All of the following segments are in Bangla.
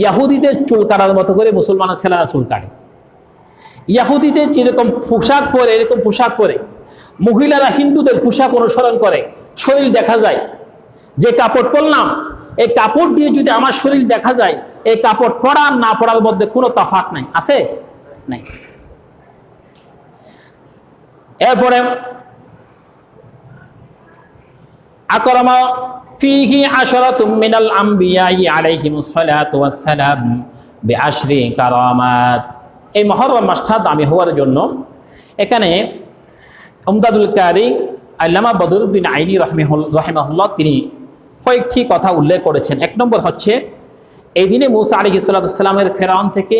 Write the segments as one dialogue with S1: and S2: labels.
S1: ইয়াহুদিদের চুল কাটার মতো করে মুসলমানের ছেলেরা চুল কাটে। ইয়াহুদিদের যেরকম পোশাক পরে এরকম পোশাক পরে, মহিলারা হিন্দুদের পোশাক অনুসরণ করে, শরীর দেখা যায়। যে কাপড় পরলাম এই কাপড় দিয়ে যদি আমার শরীর দেখা যায়, এই কাপড় পরা না পরার মধ্যে কোনো তফাৎ নাই, আছে নাই। এরপরে আকরামা ফিহি আশরাতুম মিনাল আমবিয়াই আলাইহিমুস সালাতু ওয়াস সালাম বিআশরি কারামাত। এই মুহররম মাসটা দামি হওয়ার জন্য এখানে উমদাদুল কারি আল্লামা বদরুদ্দিন আইনি রাহিমাহুল্লাহ তিনি কয়েকটি কথা উল্লেখ করেছেন। এক নম্বর হচ্ছে, এই দিনে মূসা আলাইহিস সালাতু ওয়াস সালামের ফেরাউন থেকে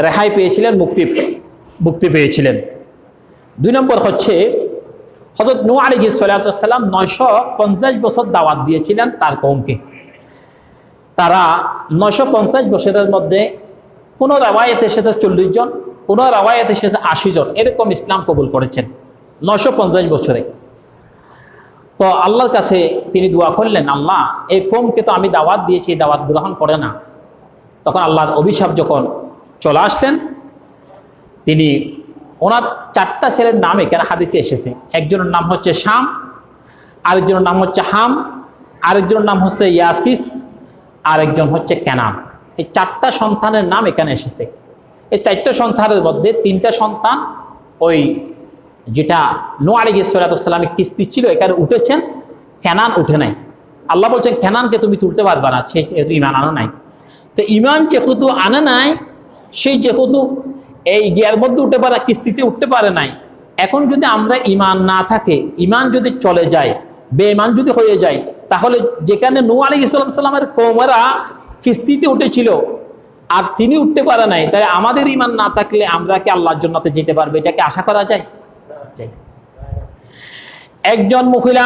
S1: রেহাই পেয়েছিলেন, মুক্তি পেয়েছিলেন। দুই নম্বর হচ্ছে, হযরত নূহ আলাইহিস সালাতু ওয়াস সালাম 950 বছর দাওয়াত দিয়েছিলেন তার কওমকে। তারা 950 বছরের মধ্যে কোনো রাওয়ায়াতে এসেছে 40 জন, কোনো রাওয়ায়াতে এসেছে 80 জন, এরকম ইসলাম কবুল করেছেন 950 বছরে। তো আল্লাহর কাছে তিনি দোয়া করলেন, আল্লাহ এই কওমকে তো আমি দাওয়াত দিয়েছি, দাওয়াত গ্রহণ করে না। তখন আল্লাহর অভিশাপ যখন চলে আসলেন, তিনি ওনার 4টা ছেলের নাম এখানে হাদিসে এসেছে। একজনের নাম হচ্ছে শাম, আরেকজনের নাম হচ্ছে হাম, আরেকজনের নাম হচ্ছে ইয়াসিস, আরেকজন হচ্ছে কেনান। এই 4টা সন্তানের নাম এখানে এসেছে। এই 4টা সন্তানের মধ্যে 3টা সন্তান ওই যেটা নূহ আলাইহিস সালাতু ওয়াস সালামের কিস্তি ছিল এখানে উঠেছেন, কেনান উঠে নাই। আল্লাহ বলছেন কেনানকে তুমি তুলতে পারবে না, সে যেহেতু ইমান আনা নাই। তো ইমান যেহেতু আনে নাই, সেই যেহেতু এই গিয়ার মধ্যে উঠতে পারে, কিস্তিতে উঠতে পারে নাই। এখন যদি আমরা ইমান না থাকে, ইমান যদি চলে যায়, বেঈমান যদি হয়ে যায়, তাহলে যেখানে নূহ আলাইহিস সালামের কওমেরা কিস্তিতে উঠেছিল আর তিনি উঠতে পারে নাই, তাই আমাদের ইমান না থাকলে আমরা কি আল্লাহর জান্নাতে যেতে পারবো? এটাকে আশা করা যায়? একজন মহিলা